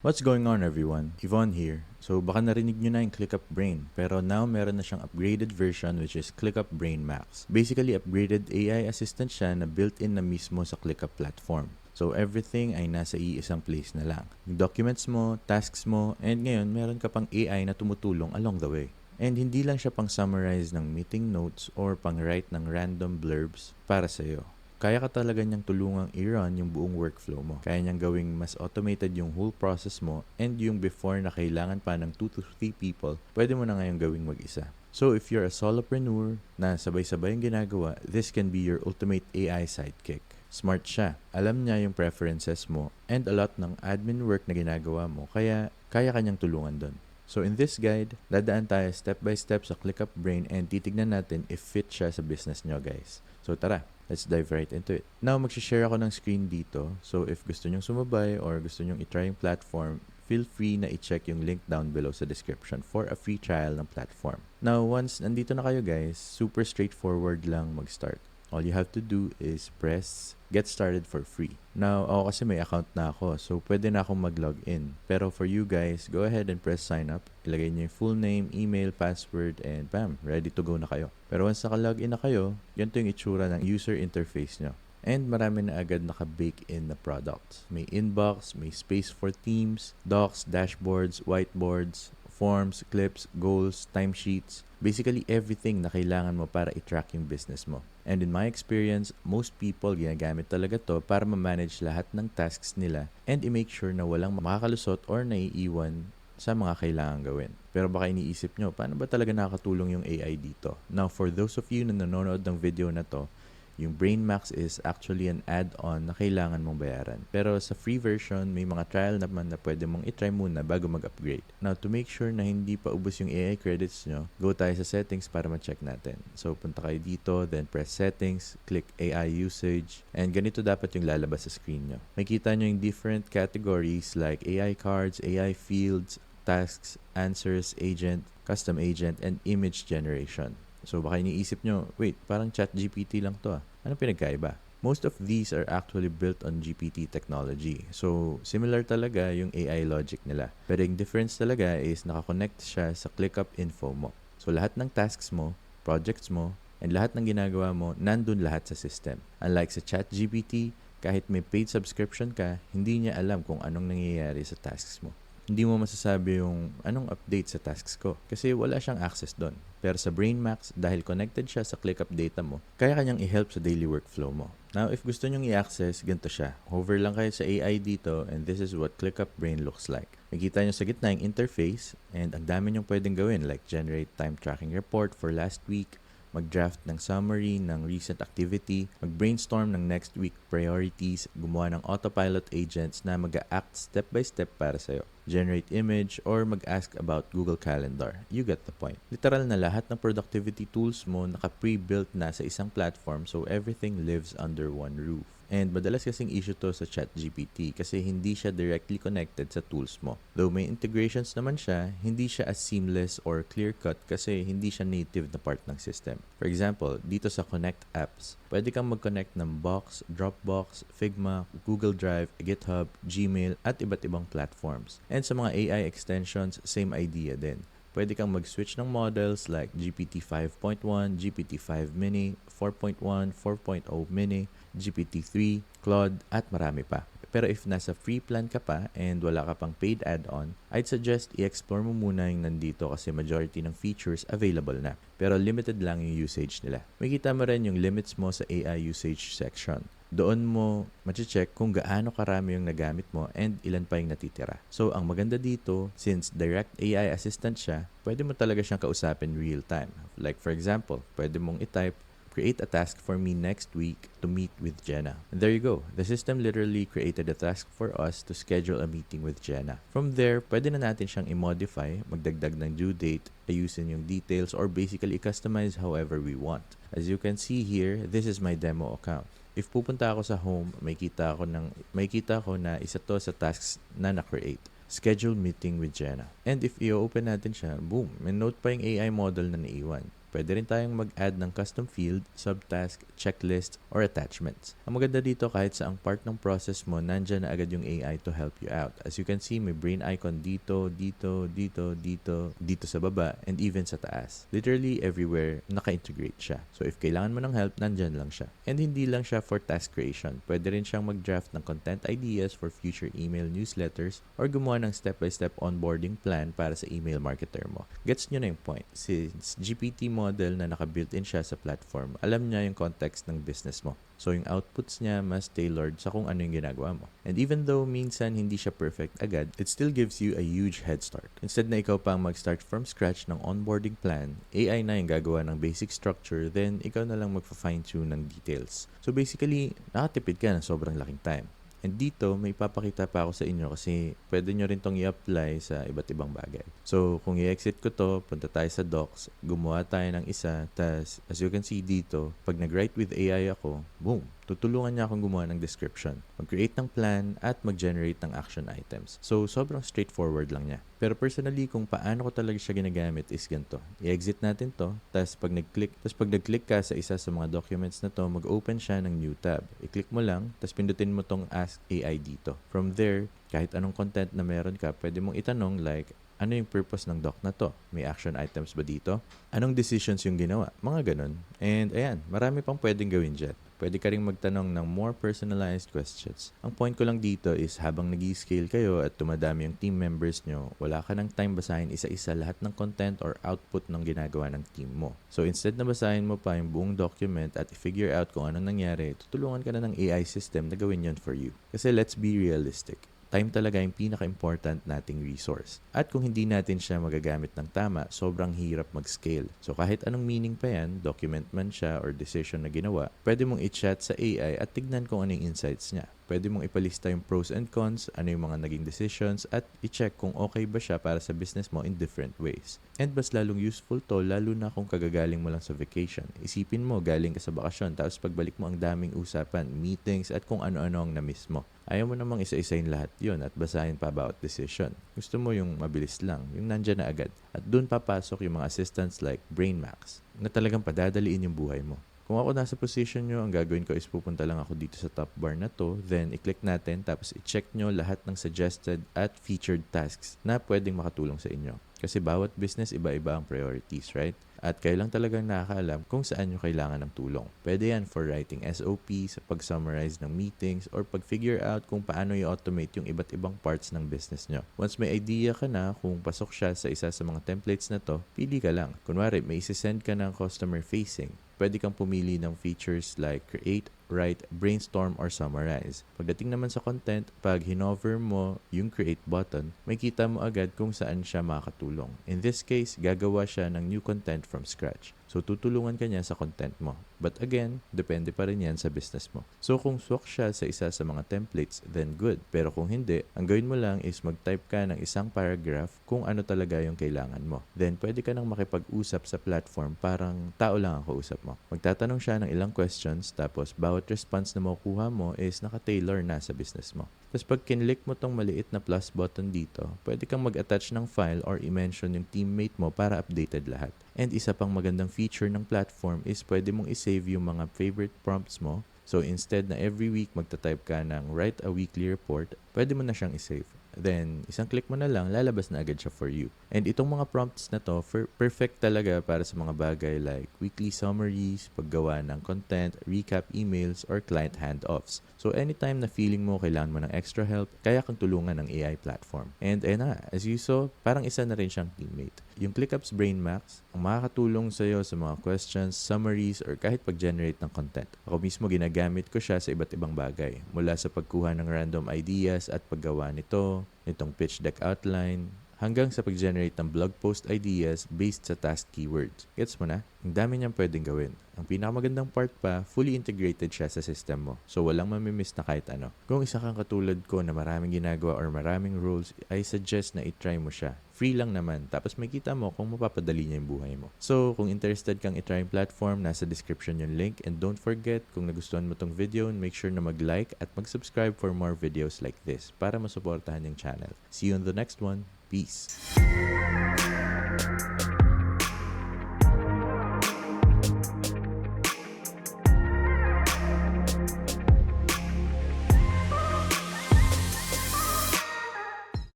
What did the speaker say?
What's going on everyone? Yvonne here. So baka narinig nyo na yung ClickUp Brain, pero now meron na siyang upgraded version which is ClickUp Brain Max. Basically, upgraded AI assistant siya na built-in na mismo sa ClickUp platform. So everything ay nasa iisang place na lang. Yung documents mo, tasks mo, and ngayon meron ka pang AI na tumutulong along the way. And hindi lang siya pang summarize ng meeting notes or pang write ng random blurbs para sa'yo. Kaya ka talaga niyang tulungang i-run yung buong workflow mo. Kaya niyang gawing mas automated yung whole process mo, and yung before na kailangan pa ng 2 to 3 people, pwede mo na ngayong gawing mag-isa. So if you're a solopreneur na sabay-sabay yung ginagawa, this can be your ultimate AI sidekick. Smart siya. Alam niya yung preferences mo and a lot ng admin work na ginagawa mo, kaya kaya kanyang tulungan doon. So in this guide, dadaan tayo step by step sa ClickUp Brain and titignan natin if fit siya sa business nyo, guys. So tara, let's dive right into it. Now, mag-share ako ng screen dito. So if gusto nyong sumabay or gusto nyong i-try yung platform, feel free na i-check yung link down below sa description for a free trial ng platform. Now, once nandito na kayo guys, super straightforward lang mag-start. All you have to do is press get started for free. Now, ako kasi may account na ako, so pwede na akong mag-log in. Pero for you guys, go ahead and press sign up. Ilagay niyo yung full name, email, password, and bam, ready to go na kayo. Pero once naka-log in na kayo, ganito yung itsura ng user interface nyo. And marami na agad naka-bake in na products. May inbox, may space for teams, docs, dashboards, whiteboards, forms, clips, goals, timesheets, basically everything na kailangan mo para i-track yung business mo. And in my experience, most people ginagamit talaga to para ma-manage lahat ng tasks nila and i-make sure na walang makakalusot or naiiwan sa mga kailangan gawin. Pero baka iniisip nyo, paano ba talaga nakakatulong yung AI dito? Now, for those of you na nanonood ng video na to, yung BrainMax is actually an add-on na kailangan mong bayaran. Pero sa free version, may mga trial naman na pwede mong itry muna bago mag-upgrade. Now, to make sure na hindi pa ubos yung AI credits nyo, go tayo sa settings para ma-check natin. So, punta kayo dito, then press settings, click AI usage, and ganito dapat yung lalabas sa screen nyo. Makita nyo yung different categories like AI cards, AI fields, tasks, answers, agent, custom agent, and image generation. So baka iniisip nyo, wait, parang ChatGPT lang to ah. Anong pinagkaiba? Most of these are actually built on GPT technology. So, similar talaga yung AI logic nila. Pero yung difference talaga is nakakonect siya sa ClickUp info mo. So, lahat ng tasks mo, projects mo, and lahat ng ginagawa mo, nandun lahat sa system. Unlike sa ChatGPT, kahit may paid subscription ka, hindi niya alam kung anong nangyayari sa tasks mo. Hindi mo masasabi yung anong update sa tasks ko kasi wala siyang access doon. Pero sa BrainMax, dahil connected siya sa ClickUp data mo, kaya kanyang i-help sa daily workflow mo. Now, if gusto nyong i-access, ganito siya. Hover lang kayo sa AI dito and this is what ClickUp Brain looks like. Makita nyo sa gitna yung interface and ang dami nyong pwedeng gawin like generate time tracking report for last week, mag-draft ng summary ng recent activity, mag-brainstorm ng next week priorities, gumawa ng autopilot agents na mag-act step by step para sa'yo, generate image, or mag-ask about Google Calendar. You get the point. Literal na lahat ng productivity tools mo naka-pre-built na sa isang platform so everything lives under one roof. And madalas kasing issue to sa ChatGPT kasi hindi siya directly connected sa tools mo. Though may integrations naman siya, hindi siya as seamless or clear-cut kasi hindi siya native na part ng system. For example, dito sa Connect apps, pwede kang mag-connect ng Box, Dropbox, Figma, Google Drive, GitHub, Gmail, at iba't ibang platforms. And sa mga AI extensions, same idea din. Pwede kang mag-switch ng models like GPT 5.1, GPT 5 Mini, 4.1, 4.0 Mini, GPT-3, Claude, at marami pa. Pero if nasa free plan ka pa and wala ka pang paid add-on, I'd suggest i-explore mo muna yung nandito kasi majority ng features available na. Pero limited lang yung usage nila. Makita mo rin yung limits mo sa AI usage section. Doon mo mache-check kung gaano karami yung nagamit mo and ilan pa yung natitira. So, ang maganda dito, since direct AI assistant siya, pwede mo talaga siyang kausapin real time. Like for example, pwede mong i-type, create a task for me next week to meet with Jenna. And there you go. The system literally created a task for us to schedule a meeting with Jenna. From there, pwede na natin siyang i-modify, magdagdag ng due date, ayusin yung details, or basically customize however we want. As you can see here, this is my demo account. If pupunta ako sa home, may kita ko na isa to sa tasks na na-create. Schedule meeting with Jenna. And if i-open natin siya, boom, may note pa yung AI model na naiwan. Pwede rin tayong mag-add ng custom field, subtask, checklist, or attachments. Ang maganda dito kahit sa ang part ng process mo, nandyan na agad yung AI to help you out. As you can see, may brain icon dito, dito, dito, dito, dito sa baba, and even sa taas. Literally everywhere, naka-integrate siya. So if kailangan mo ng help, nandyan lang siya. And hindi lang siya for task creation. Pwede rin siyang mag-draft ng content ideas for future email newsletters or gumawa ng step-by-step onboarding plan para sa email marketer mo. Gets nyo na yung point. Since GPT model na naka-built-in siya sa platform, alam niya yung context ng business mo. So yung outputs niya mas tailored sa kung ano yung ginagawa mo. And even though minsan hindi siya perfect agad, it still gives you a huge head start. Instead na ikaw pang mag-start from scratch ng onboarding plan, AI na yung gagawa ng basic structure, then ikaw na lang mag-fine-tune ng details. So basically, nakatipid ka ng sobrang laking time. And dito, may papakita pa ako sa inyo kasi pwede nyo rin tong i-apply sa iba't ibang bagay. So, kung i-exit ko to, punta tayo sa docs, gumawa tayo ng isa, tas as you can see dito, pag nag-write with AI ako, boom, tutulungan niya akong gumawa ng description, mag-create ng plan, at mag-generate ng action items. So, sobrang straightforward lang niya. Pero personally, kung paano ko talaga siya ginagamit is ganito. I-exit natin to, tas pag nag-click ka sa isa sa mga documents na to, mag-open siya ng new tab. I-click mo lang, tas pindutin mo tong Ask AI dito. From there, kahit anong content na meron ka, pwede mong itanong like, ano yung purpose ng doc na to? May action items ba dito? Anong decisions yung ginawa? Mga ganun. And ayan, marami pang pwedeng gawin dyan. Pwede ka rin magtanong ng more personalized questions. Ang point ko lang dito is habang nag-scale kayo at tumadami yung team members nyo, wala ka ng time basahin isa-isa lahat ng content or output ng ginagawa ng team mo. So instead na basahin mo pa yung buong document at i-figure out kung anong nangyari, tutulungan ka na ng AI system na gawin yun for you. Kasi let's be realistic. Time talaga yung pinaka-important nating resource. At kung hindi natin siya magagamit ng tama, sobrang hirap mag-scale. So kahit anong meaning pa yan, document man siya or decision na ginawa, pwede mong i-chat sa AI at tignan kung ano yung insights niya. Pwede mong ipalista yung pros and cons, ano yung mga naging decisions, at i-check kung okay ba siya para sa business mo in different ways. And mas lalong useful to, lalo na kung kagagaling mo lang sa vacation. Isipin mo, galing ka sa bakasyon, tapos pagbalik mo ang daming usapan, meetings, at kung ano-ano ang na-miss mo. Ayaw mo namang isa-isayin lahat yun at basahin pa about decision. Gusto mo yung mabilis lang, yung nandyan na agad. At dun papasok yung mga assistants like BrainMax, na talagang padadaliin yung buhay mo. Kung ako nasa position nyo, ang gagawin ko is pupunta lang ako dito sa top bar na to, then i-click natin, tapos i-check nyo lahat ng suggested at featured tasks na pwedeng makatulong sa inyo. Kasi bawat business, iba-iba ang priorities, right? At kayo lang talagang nakakaalam kung saan nyo kailangan ng tulong. Pwede yan for writing SOP, sa pag-summarize ng meetings, or pag-figure out kung paano i-automate yung iba't ibang parts ng business nyo. Once may idea ka na kung pasok siya sa isa sa mga templates na to, pili ka lang. Kunwari, may isi-send ka ng customer-facing. Pwede kang pumili ng features like create, write, brainstorm, or summarize. Pagdating naman sa content, pag hinover mo yung create button, makita mo agad kung saan siya makakatulong. In this case, gagawa siya ng new content from scratch. So, tutulungan ka niya sa content mo. But again, depende pa rin yan sa business mo. So, kung swak siya sa isa sa mga templates, then good. Pero kung hindi, ang gawin mo lang is mag-type ka ng isang paragraph kung ano talaga yung kailangan mo. Then, pwede ka nang makipag-usap sa platform parang tao lang ang kausap mo. Magtatanong siya ng ilang questions, tapos bawat response na makukuha mo is naka-tailor na sa business mo. Tapos pag kinlik mo tong maliit na plus button dito, pwede kang mag-attach ng file or i-mention yung teammate mo para updated lahat. And isa pang magandang feature ng platform is pwede mong i-save yung mga favorite prompts mo. So instead na every week magta-type ka ng write a weekly report, pwede mo na siyang i-save. Then, isang click mo na lang, lalabas na agad siya for you. And itong mga prompts na to, perfect talaga para sa mga bagay like weekly summaries, paggawa ng content, recap emails, or client handoffs. So, anytime na feeling mo kailangan mo ng extra help, kaya kang tulungan ng AI platform. And as you saw, parang isa na rin siyang teammate. Yung ClickUp's BrainMax, ang makakatulong sa'yo sa mga questions, summaries, or kahit pag-generate ng content. Ako mismo ginagamit ko siya sa iba't ibang bagay. Mula sa pagkuha ng random ideas at paggawa nitong pitch deck outline, hanggang sa pag-generate ng blog post ideas based sa task keywords. Gets mo na? Ang dami niyang pwedeng gawin. Ang pinakamagandang part pa, fully integrated siya sa system mo. So, walang mamimiss na kahit ano. Kung isa kang katulad ko na maraming ginagawa or maraming roles, I suggest na i-try mo siya. Free lang naman. Tapos makita mo kung mapapadali niya yung buhay mo. So, kung interested kang i-try yung platform, nasa description yung link. And don't forget, kung nagustuhan mo tong video, make sure na mag-like at mag-subscribe for more videos like this para masuportahan yung channel. See you in the next one. Peace.